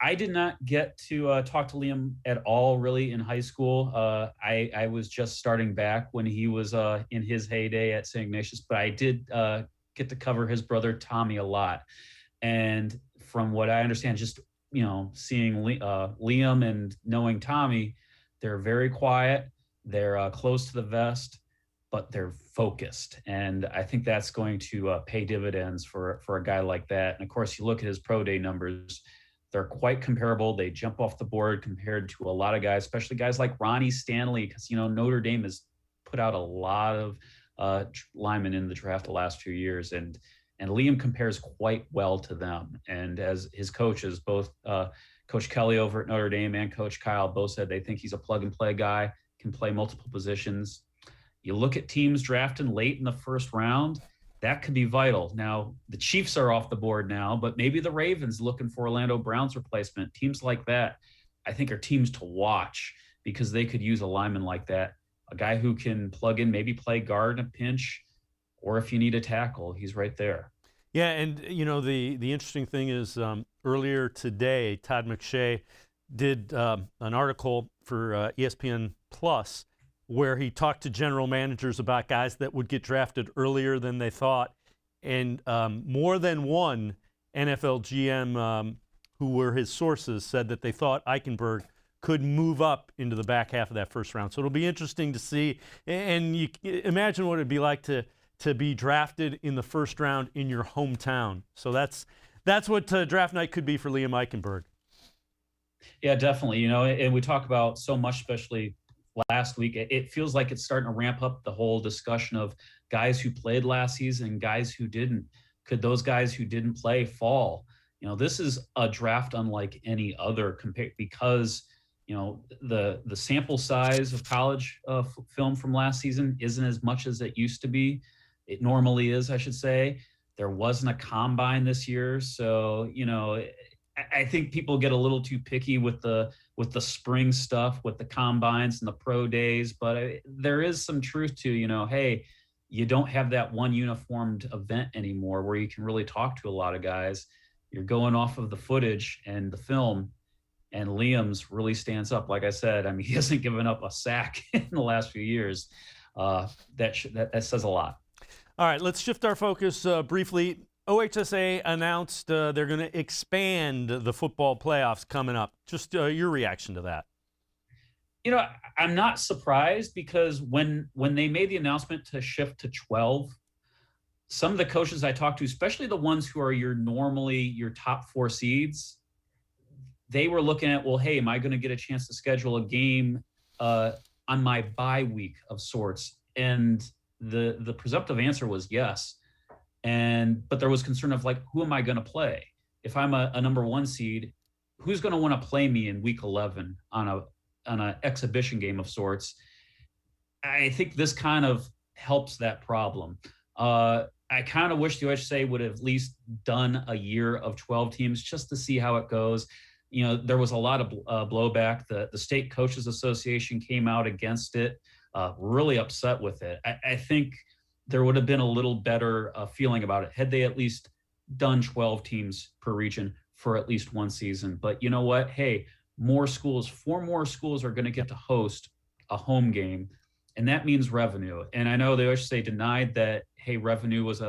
I did not get to talk to Liam at all really in high school. I was just starting back when he was in his heyday at St. Ignatius, but I did get to cover his brother Tommy a lot. And from what I understand, just seeing Liam and knowing Tommy, they're very quiet. They're close to the vest, but they're focused. And I think that's going to pay dividends for a guy like that. And of course, you look at his pro day numbers, they're quite comparable. They jump off the board compared to a lot of guys, especially guys like Ronnie Stanley, because, Notre Dame has put out a lot of linemen in the draft the last few years. And Liam compares quite well to them. And as his coaches, both Coach Kelly over at Notre Dame and Coach Kyle both said they think he's a plug and play guy, can play multiple positions. You look at teams drafting late in the first round, that could be vital. Now, the Chiefs are off the board now, but maybe the Ravens looking for Orlando Brown's replacement. Teams like that, I think, are teams to watch because they could use a lineman like that, a guy who can plug in, maybe play guard in a pinch, or if you need a tackle, he's right there. Yeah, and, the interesting thing is earlier today, Todd McShay did an article for ESPN Plus where he talked to general managers about guys that would get drafted earlier than they thought. And more than one NFL GM who were his sources said that they thought Eichenberg could move up into the back half of that first round. So it'll be interesting to see. And you imagine what it'd be like to to be drafted in the first round in your hometown. So that's what draft night could be for Liam Eichenberg. Yeah, definitely. And we talk about so much, especially last week. It feels like it's starting to ramp up the whole discussion of guys who played last season and guys who didn't. Could those guys who didn't play fall? This is a draft unlike any other because the sample size of college film from last season isn't as much as it used to be. It normally is, I should say. There wasn't a combine this year, so I think people get a little too picky with the spring stuff, with the combines and the pro days. But there is some truth to hey, you don't have that one uniformed event anymore where you can really talk to a lot of guys. You're going off of the footage and the film. And Liam's really stands up. Like I said, he hasn't given up a sack in the last few years. That says a lot. All right, let's shift our focus briefly. OHSAA announced they're going to expand the football playoffs coming up. Just your reaction to that. I'm not surprised because when they made the announcement to shift to 12, some of the coaches I talked to, especially the ones who are normally your top 4 seeds, they were looking at, well, hey, am I going to get a chance to schedule a game on my bye week of sorts? And the presumptive answer was yes. But there was concern of who am I going to play? If I'm a number 1 seed, who's going to want to play me in week 11 on an exhibition game of sorts? I think this kind of helps that problem. I kind of wish the OHSAA would have at least done a year of 12 teams just to see how it goes. There was a lot of blowback. The State Coaches Association came out against it, really upset with it. I think there would have been a little better feeling about it had they at least done 12 teams per region for at least one season. But you know what? Hey, 4 more schools are going to get to host a home game, and that means revenue. And I know the OHSAA denied that, hey, revenue was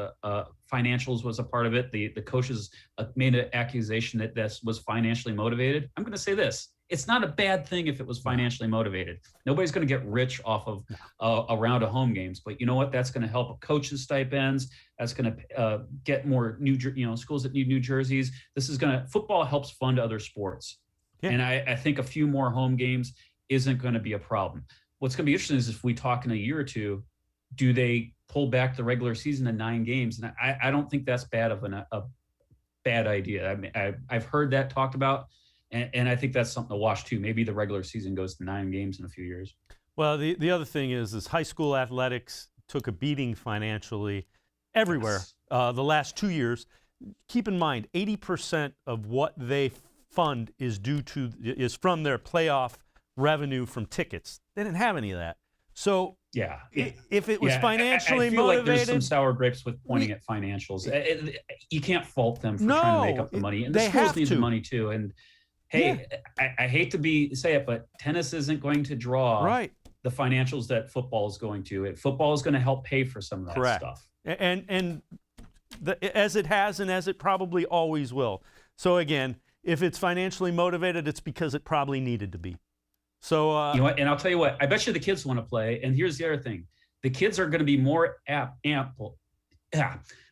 financials was a part of it. The coaches made an accusation that this was financially motivated. I'm going to say this. It's not a bad thing if it was financially motivated. Nobody's going to get rich off of a round of home games. But you know what? That's going to help coaches' stipends. That's going to get more schools that need new jerseys. Football helps fund other sports. Yeah. And I think a few more home games isn't going to be a problem. What's going to be interesting is if we talk in a year or two, do they pull back the regular season to 9 games? And I don't think that's a bad idea. I've heard that talked about, and I think that's something to watch too. Maybe the regular season goes to 9 games in a few years. Well, the other thing is high school athletics took a beating financially everywhere. Yes. The last 2 years. Keep in mind, 80% of what they fund is from their playoff revenue from tickets. They didn't have any of that. So yeah, if it was financially I feel motivated, like there's some sour grapes with pointing at financials. You can't fault them for trying to make up the money, and the schools need the money too. And hey, I hate to say it, but tennis isn't going to draw the financials that football is going to. Football is going to help pay for some of that stuff. And as it has, and as it probably always will. So again, if it's financially motivated, it's because it probably needed to be. So you know what? And I'll tell you what, I bet you the kids want to play. And here's the other thing. The kids are going to be more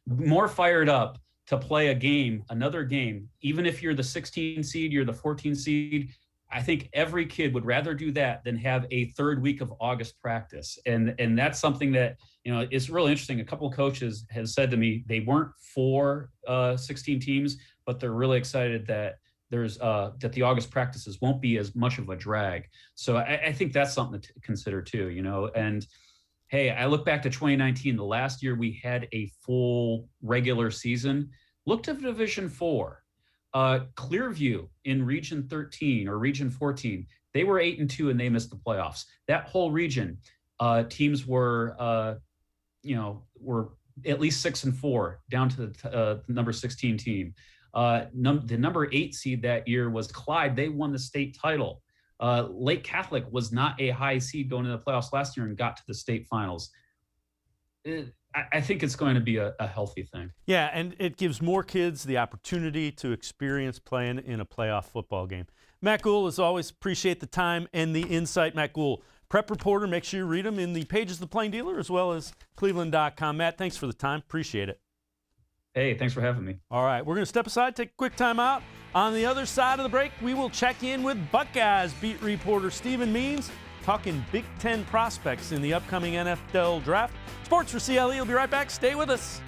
more fired up to play another game. Even if you're the 16 seed, you're the 14 seed. I think every kid would rather do that than have a 3rd week of August practice. And that's something that, it's really interesting. A couple of coaches have said to me, they weren't for 16 teams, but they're really excited that that the August practices won't be as much of a drag. So I think that's something to consider too, and hey, I look back to 2019, the last year we had a full regular season. Look to Division 4, Clearview in Region 13 or Region 14, they were 8-2 and they missed the playoffs. That whole region, teams were at least 6-4 down to the number 16 team. The number 8 seed that year was Clyde. They won the state title. Lake Catholic was not a high seed going into the playoffs last year and got to the state finals. I think it's going to be a healthy thing. Yeah, and it gives more kids the opportunity to experience playing in a playoff football game. Matt Goul, as always, appreciate the time and the insight. Matt Goul, Prep Reporter. Make sure you read them in the pages of the Plain Dealer as well as cleveland.com. Matt, thanks for the time. Appreciate it. Hey, thanks for having me. All right, we're going to step aside, take a quick time out. On the other side of the break, we will check in with Buckeyes beat reporter Stephen Means, talking Big Ten prospects in the upcoming NFL draft. Sports for CLE will be right back. Stay with us.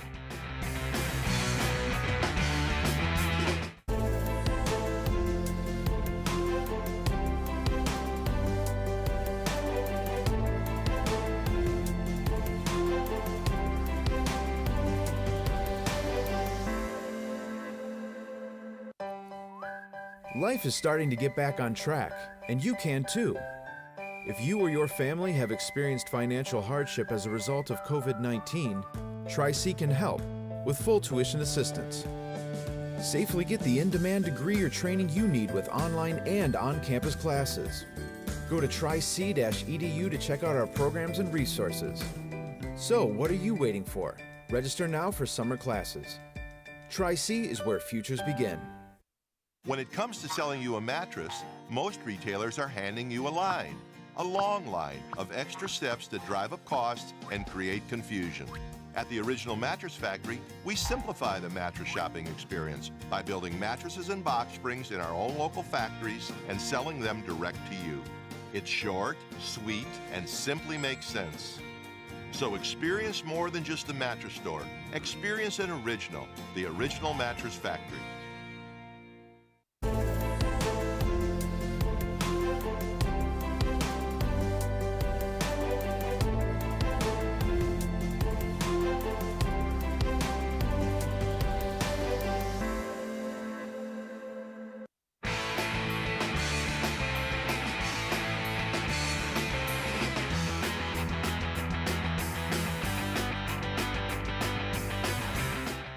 Life is starting to get back on track, and you can too. If you or your family have experienced financial hardship as a result of COVID-19, Tri-C can help with full tuition assistance. Safely get the in-demand degree or training you need with online and on-campus classes. Go to tric-edu to check out our programs and resources. So, what are you waiting for? Register now for summer classes. Tri-C is where futures begin. When it comes to selling you a mattress, most retailers are handing you a long line of extra steps that drive up costs and create confusion. At the Original Mattress Factory, we simplify the mattress shopping experience by building mattresses and box springs in our own local factories and selling them direct to you. It's short, sweet, and simply makes sense. So experience more than just a mattress store. Experience an original, the Original Mattress Factory.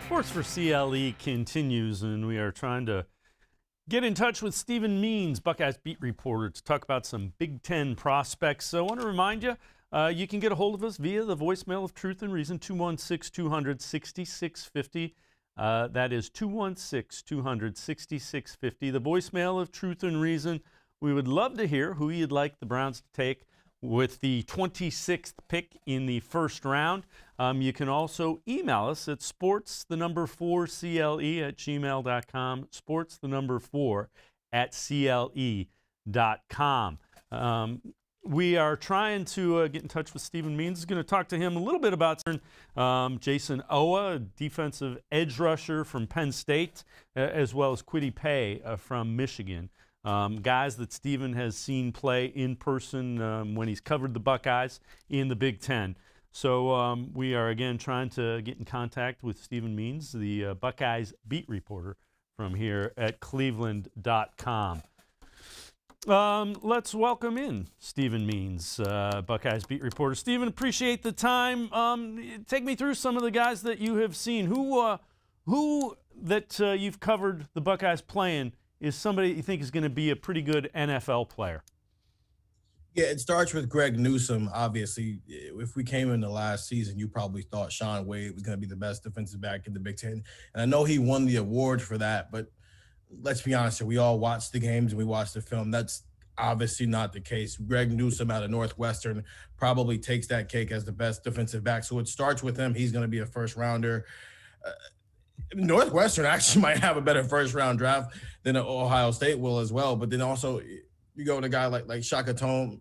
Sports for CLE continues, and we are trying to get in touch with Stephen Means, Buckeyes beat reporter, to talk about some Big Ten prospects. So I want to remind you, you can get a hold of us via the voicemail of Truth and Reason, 216-200-6650. That is 216-200-6650. The voicemail of Truth and Reason. We would love to hear who you'd like the Browns to take with the 26th pick in the first round. You can also email us at sports4CLE@gmail.com, sports4CLE@CLE.com. We are trying to get in touch with Stephen Means. He's going to talk to him a little bit about Jason Owa, defensive edge rusher from Penn State, as well as Kwity Paye from Michigan. Guys that Stephen has seen play in person when he's covered the Buckeyes in the Big Ten. So we are, again, trying to get in contact with Stephen Means, the Buckeyes beat reporter from here at cleveland.com. Let's welcome in Stephen Means, Buckeyes beat reporter. Stephen, appreciate the time. Take me through some of the guys that you have seen. Who that you've covered the Buckeyes playing is somebody you think is going to be a pretty good NFL player? Yeah, it starts with Greg Newsome. Obviously, if we came into last season, you probably thought Sean Wade was going to be the best defensive back in the Big Ten. And I know he won the award for that, but let's be honest here. We all watched the games and we watched the film. That's obviously not the case. Greg Newsome out of Northwestern probably takes that cake as the best defensive back. So it starts with him. He's going to be a first rounder. Northwestern actually might have a better first round draft than Ohio State will as well. But then also you go with a guy like Shaka Toney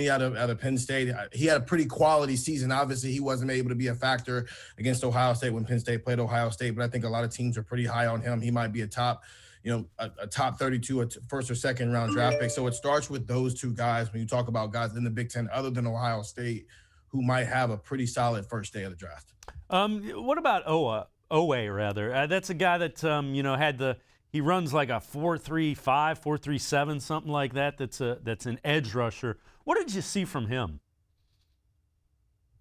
out of Penn State. He had a pretty quality season. Obviously, he wasn't able to be a factor against Ohio State when Penn State played Ohio State, but I think a lot of teams are pretty high on him. He might be a top 32, a first or second round draft pick. So it starts with those two guys when you talk about guys in the Big Ten other than Ohio State who might have a pretty solid first day of the draft. What about Owe? That's a guy that he runs like a 4.35, 4.37, something like that. That's an edge rusher. What did you see from him?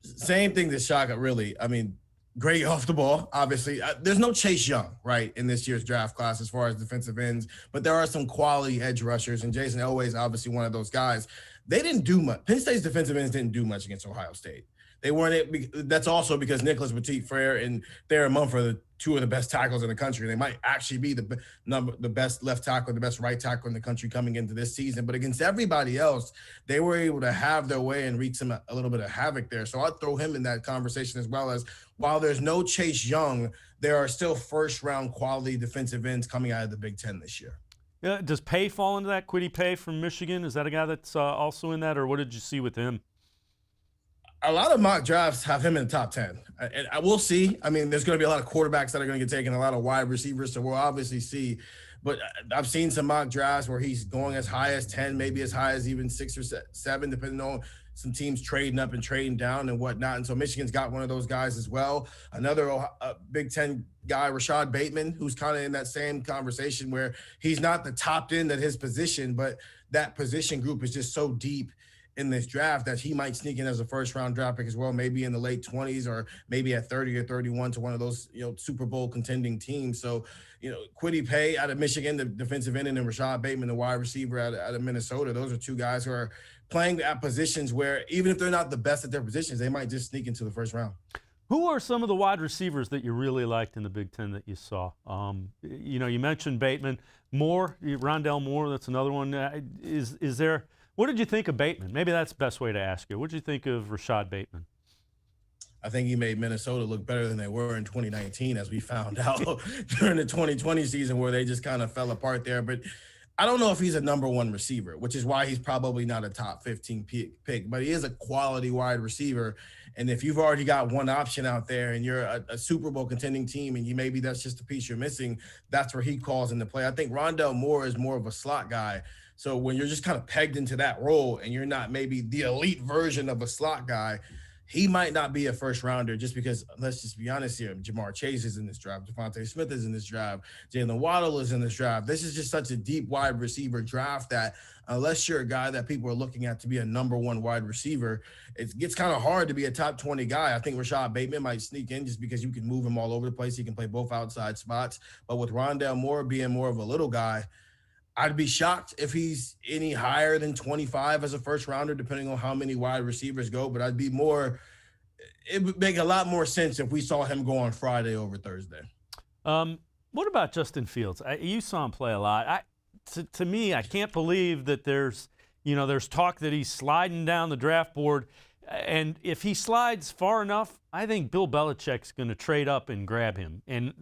Same thing that Shaka, really. I mean, great off the ball, obviously. There's no Chase Young, right, in this year's draft class as far as defensive ends, but there are some quality edge rushers, and Jason Owe is obviously one of those guys. They didn't do much. Penn State's defensive ends didn't do much against Ohio State. They weren't. That's also because Nicholas Petit-Frere and Thayer Mumford are two of the best tackles in the country. They might actually be the best left tackle, the best right tackle in the country coming into this season. But against everybody else, they were able to have their way and wreak a little bit of havoc there. So I'd throw him in that conversation as well. As while there's no Chase Young, there are still first-round quality defensive ends coming out of the Big Ten this year. Yeah, does Pay fall into that? Kwity Paye from Michigan? Is that a guy that's also in that, or what did you see with him? A lot of mock drafts have him in the top 10. And I will see. I mean, there's going to be a lot of quarterbacks that are going to get taken, a lot of wide receivers, so we'll obviously see. But I've seen some mock drafts where he's going as high as 10, maybe as high as even 6 or 7, depending on some teams trading up and trading down and whatnot. And so Michigan's got one of those guys as well. Another Big Ten guy, Rashad Bateman, who's kind of in that same conversation where he's not the top end at his position, but that position group is just so deep in this draft that he might sneak in as a first-round draft pick as well, maybe in the late 20s or maybe at 30 or 31 to one of those, Super Bowl contending teams. So, Kwity Paye out of Michigan, the defensive end, and then Rashad Bateman, the wide receiver out of Minnesota. Those are two guys who are playing at positions where even if they're not the best at their positions, they might just sneak into the first round. Who are some of the wide receivers that you really liked in the Big Ten that you saw? You mentioned Bateman. Rondell Moore, that's another one. Is there – what did you think of Bateman? Maybe that's the best way to ask you. What did you think of Rashad Bateman? I think he made Minnesota look better than they were in 2019, as we found out during the 2020 season where they just kind of fell apart there. But I don't know if he's a number one receiver, which is why he's probably not a top 15 pick. But he is a quality wide receiver. And if you've already got one option out there and you're a Super Bowl contending team and maybe that's just the piece you're missing, that's where he calls into play. I think Rondell Moore is more of a slot guy. So when you're just kind of pegged into that role and you're not maybe the elite version of a slot guy, he might not be a first rounder just because, let's just be honest here, Jamar Chase is in this draft, Devontae Smith is in this draft, Jalen Waddle is in this draft. This is just such a deep wide receiver draft that unless you're a guy that people are looking at to be a number one wide receiver, it gets kind of hard to be a top 20 guy. I think Rashad Bateman might sneak in just because you can move him all over the place. He can play both outside spots. But with Rondell Moore being more of a little guy, I'd be shocked if he's any higher than 25 as a first rounder, depending on how many wide receivers go. But it would make a lot more sense if we saw him go on Friday over Thursday. What about Justin Fields? You saw him play a lot. To me, I can't believe that there's talk that he's sliding down the draft board. And if he slides far enough, I think Bill Belichick's going to trade up and grab him. And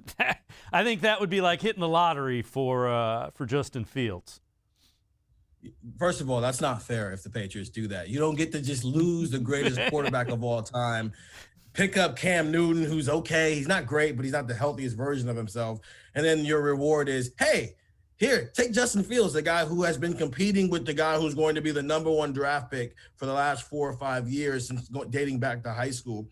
I think that would be like hitting the lottery for Justin Fields. First of all, that's not fair if the Patriots do that. You don't get to just lose the greatest quarterback of all time, pick up Cam Newton, who's okay. He's not great, but he's not the healthiest version of himself. And then your reward is, hey, here, take Justin Fields, the guy who has been competing with the guy who's going to be the number one draft pick for the last 4 or 5 years since dating back to high school.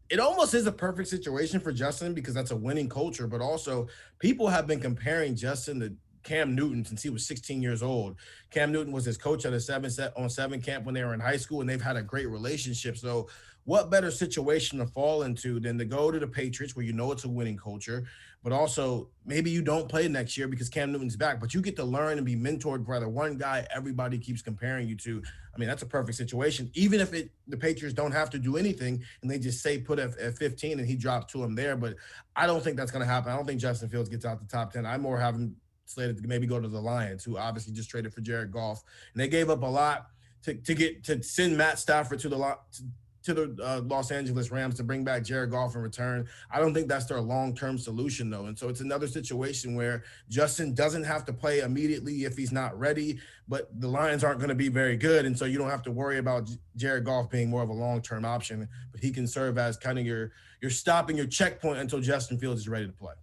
It almost is a perfect situation for Justin because that's a winning culture, but also people have been comparing Justin to Cam Newton since he was 16 years old. Cam Newton was his coach at a 7-on-7 camp when they were in high school, and they've had a great relationship. So what better situation to fall into than to go to the Patriots where it's a winning culture, but also maybe you don't play next year because Cam Newton's back, but you get to learn and be mentored by the one guy everybody keeps comparing you to. I mean, that's a perfect situation. Even if the Patriots don't have to do anything and they just say put at 15 and he drops to him there, but I don't think that's going to happen. I don't think Justin Fields gets out the top 10. I more have him slated to maybe go to the Lions, who obviously just traded for Jared Goff. And they gave up a lot to send Matt Stafford to the Los Angeles Rams to bring back Jared Goff in return. I don't think that's their long-term solution, though. And so it's another situation where Justin doesn't have to play immediately if he's not ready, but the Lions aren't going to be very good. And so you don't have to worry about Jared Goff being more of a long-term option, but he can serve as kind of your stopping your checkpoint until Justin Fields is ready to play.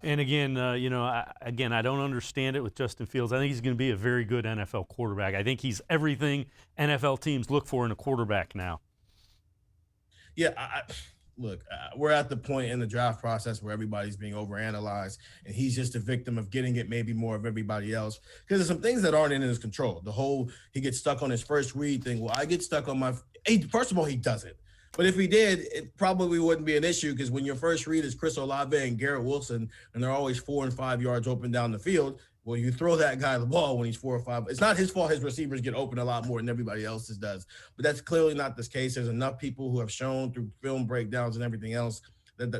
And again, I don't understand it with Justin Fields. I think he's going to be a very good NFL quarterback. I think he's everything NFL teams look for in a quarterback now. Yeah, look, we're at the point in the draft process where everybody's being overanalyzed, and he's just a victim of getting it maybe more of everybody else because there's some things that aren't in his control. The whole he gets stuck on his first read thing. Well, I get stuck on my – first of all, he doesn't. But if he did, it probably wouldn't be an issue because when your first read is Chris Olave and Garrett Wilson and they're always 4 and 5 yards open down the field, Well, you throw that guy the ball when he's 4 or 5. It's not his fault his receivers get open a lot more than everybody else's does. But that's clearly not the case. There's enough people who have shown through film breakdowns and everything else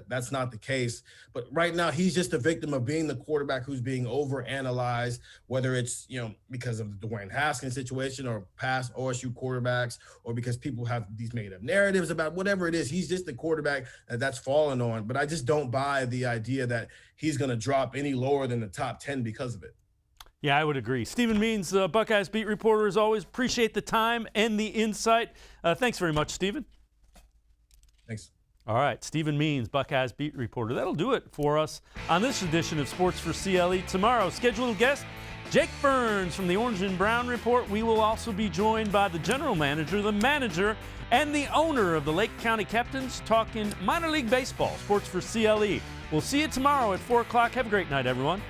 that's not the case. But right now, he's just a victim of being the quarterback who's being overanalyzed, whether it's, because of the Dwayne Haskins situation or past OSU quarterbacks, or because people have these made-up narratives about whatever it is. He's just the quarterback that's fallen on. But I just don't buy the idea that he's going to drop any lower than the top 10 because of it. Yeah, I would agree. Stephen Means, Buckeyes beat reporter, as always. Appreciate the time and the insight. Thanks very much, Stephen. Thanks. All right, Stephen Means, Buckeyes beat reporter. That'll do it for us on this edition of Sports for CLE. Tomorrow, scheduled guest, Jake Burns from the Orange and Brown Report. We will also be joined by the general manager, the manager, and the owner of the Lake County Captains talking minor league baseball. Sports for CLE. We'll see you tomorrow at 4 o'clock. Have a great night, everyone.